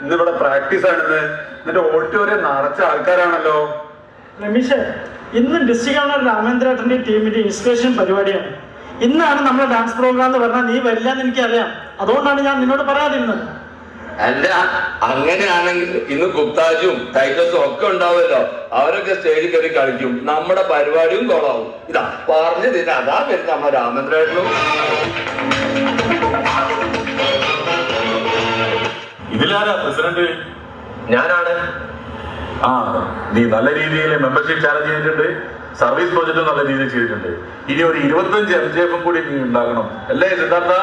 ഇന്നിവിടെ പ്രാക്ടീസ് ആണെന്ന്. എന്നിട്ട് ഓഡിറ്റോറിയം നിറച്ച ആൾക്കാരാണല്ലോ. രമേശ്, ഇന്ന് ഡിസ്ട്രിക്ട് ഗവർണർ രാമേന്ദ്രേട്ടന്റെ ടീമിന്റെ ഇൻസ്പിറേഷൻ പരിപാടിയാണ്. ഇന്നാണ് നമ്മുടെ ഡാൻസ് പ്രോഗ്രാം എന്ന് പറഞ്ഞാൽ നീ വരില്ല എന്ന് എനിക്കറിയാം. അതുകൊണ്ടാണ് ഞാൻ നിന്നോട് പറയാതിരുന്നത്. അല്ല, അങ്ങനെയാണെങ്കിൽ ഇന്ന് ഗുപ്താജും ടൈറ്റസും ഒക്കെ ഉണ്ടാവുമല്ലോ. അവരൊക്കെ സ്റ്റേജിൽ കയറി കളിക്കും, നമ്മുടെ പരിപാടിയും കൊളാവും. ഇതാ പറഞ്ഞു തരാം, അതാ വരുന്ന നമ്മ രാമേന്ദ്രേട്ടനും. ഇതിലാരാ പ്രസിഡന്റ്? ഞാനാണ്. ആ, നീ നല്ല രീതിയിൽ മെമ്പർഷിപ്പ് ചാലഞ്ച് ചെയ്തിട്ടുണ്ട്, സർവീസ് പ്രോജക്റ്റ് നല്ല രീതിയിൽ ചെയ്തിട്ടുണ്ട്. ഇനി ഒരു 25 MJF കൂടി നീ ഉണ്ടാക്കണം അല്ലേ സിദ്ധാർത്ഥ?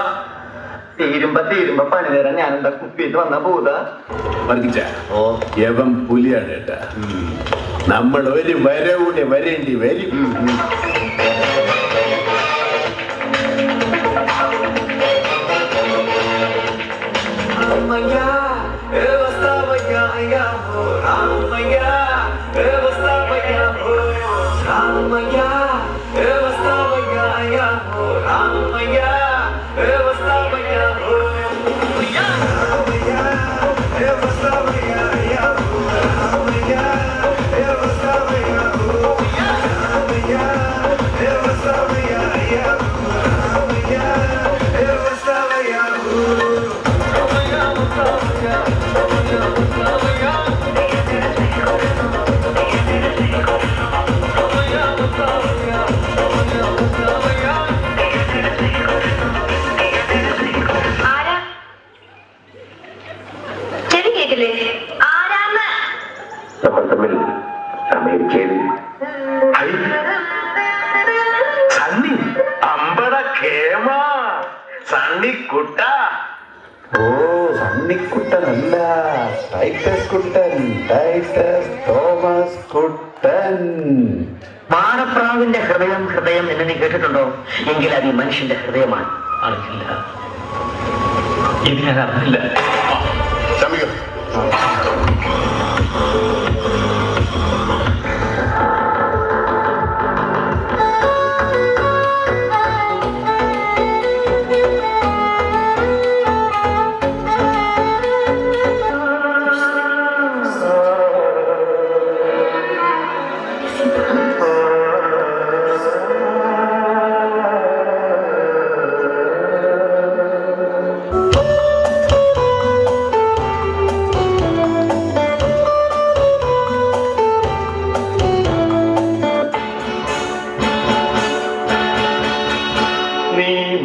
തീരുമ്പോ പണി തരാൻ ഞാനെന്താ കുപ്പിയിട്ട് വന്നാ പോതാ യവൻ പുലിയാണ് കേട്ടാ. നമ്മൾ ഒരു വരവൂടെ വരേണ്ടി വരും. നമ്മൾ തമ്മിൽ അമേരിക്കയിൽ സണ്ണി അമ്പട കേമ സണ്ണിക്കുട്ട. ഓ, സണ്ണിക്കുട്ടനല്ല, ടൈറ്റസ് കുട്ടൻ, ടൈറ്റസ് തോമസ് കുട്ടൻ. മാനപ്രാവിന്റെ ഹൃദയം ഹൃദയം എന്ന് നീ കേട്ടിട്ടുണ്ടോ? എങ്കിൽ അത് ഈ മനുഷ്യന്റെ ഹൃദയമാണ്. അറിയില്ല, ഇത് ഞാൻ അറിയില്ല.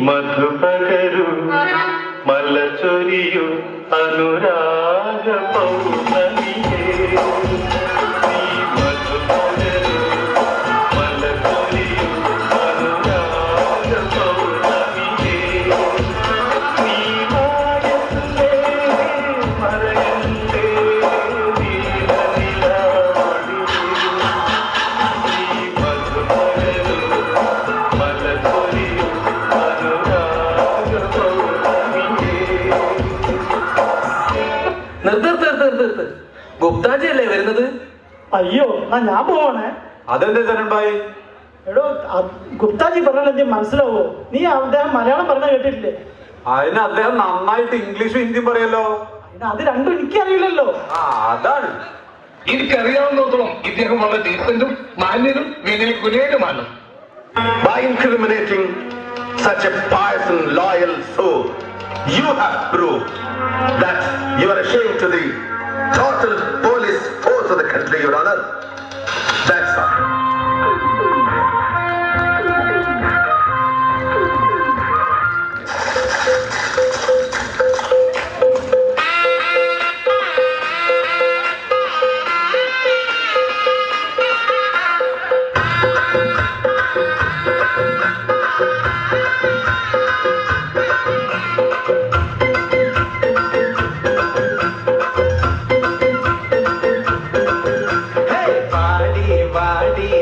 മധുപകരു മലചൊരിയു അനുരാഗ പൗർണമിയേ. നീ മധുപകരു മലചൊരിയു അനുരാഗ പൗർണമിയേ. നീ വായല്ലേ മറയല്ലേ നീലനിലാവൊളി. നീ മധുപകരു മലചൊരിയു നിർത്ത്. ഗുപ്താജി അല്ലേ വരുന്നത്? അയ്യോ, എന്നാ ഞാൻ പോവാണേ. അതെന്താ ചരൺഭായി? എടോ, ഗുപ്താജി പറഞ്ഞാൽ എന്തെങ്കിലും മനസ്സിലാവോ? നീ അദ്ദേഹം മലയാളം പറഞ്ഞ കേട്ടിട്ടില്ലേ? അതിന് അദ്ദേഹം നന്നായിട്ട് ഇംഗ്ലീഷും ഹിന്ദിയും പറയല്ലോ. അത് രണ്ടും എനിക്കറിയില്ലല്ലോ. ആ, അതാണ്. എനിക്കറിയാവുന്നിടത്തോളം ഇദ്ദേഹം വളരെ ഡീസന്റും മാന്യനും വിനയകുലേനുമാണ്. By incriminating such a pious and loyal soul, you have proved that you are ashamed to the total police force of the country, Your Honor. That's all. വാടി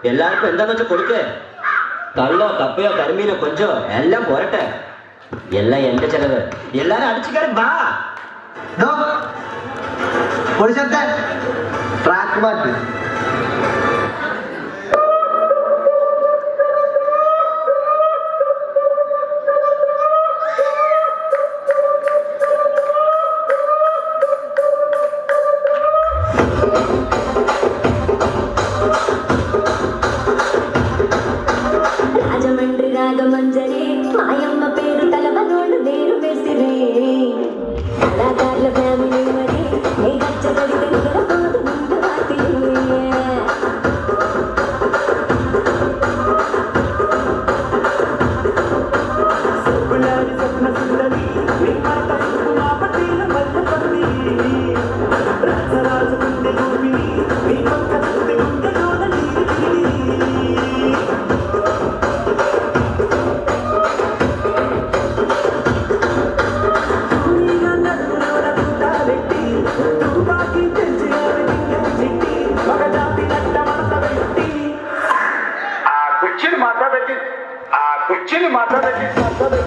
എല്ലാവർക്കും എന്താന്ന് വെച്ചാൽ കൊടുക്കേ. കള്ളോ കപ്പയോ കരിമീനോ കൊഞ്ചോ എല്ലാം പോരട്ടെ. എല്ലാം എന്റെ ചെലവ്. എല്ലാരും അടിച്ചു കയറി ബാ. ട്രാക്ക് പാട്ട് రాజమండ్రి రాగమంజరి మాయమ్మ పేరు తలవనోళ్ళు వేరు వేసిరే కళాకారుల ఫ్యామిలీ మరి ఏ గచ్చబడి దగ్గర పోదు ముందు రాత్రి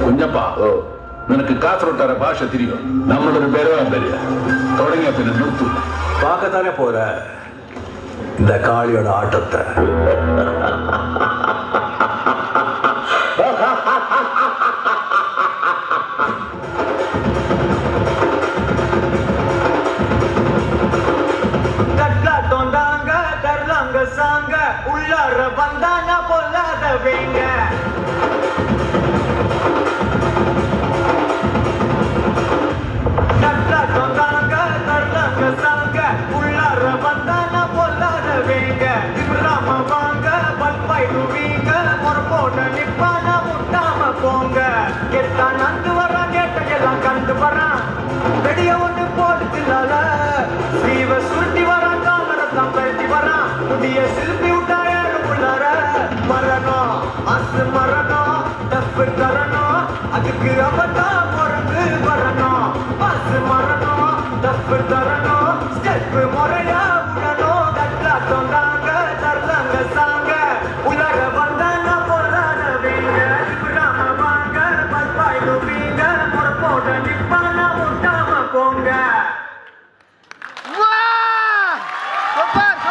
കുഞ്ഞപ്പാ, നിനക്ക് കാസർഗോട്ടാര ഭാഷ തിരിയോ? നമ്മളൊരു ബലവാൻ വരിക തുടങ്ങിയ പിന്നെ നിർത്തൂ. பார்க்கத்தானே போற இந்த காளியோட ஆட்டத்தை. சாங்க உள்ளார வந்தானா பொல்லாத வேங்க சாங்க உள்ளார வந்தானா பொல்லாத வேங்க திமிராம வாங்க பல்பாயிடுவீங்க பொறப்போட நிப்பானா முட்டாம போங்க எத்தான் நந்து வரான் கேட்டையெல்லாம் கண்டு வரான் வெடிய ஒண்ணு போடுதில்லால ஸ்ரீவ சுருட்டி வரான் காமரத்தான் பழட்டி வரான் புதிய சில்பி விட்டாயாரு உள்ளார மரணம் அசு மரணம் தப்பு தரணும் அதுக்கு அவதான் பிறந்து வரணும் அசு மரணம் தப்பு தரணும் ஸ்டெப் முறையா விடணும் தட்டா தொண்டாங்க தரலாங்க சாங்க உலக வந்தாங்க பொறாத வீங்க ராம வாங்க பல்பாயிடுவீங்க முறப்போட நிப்பாங்க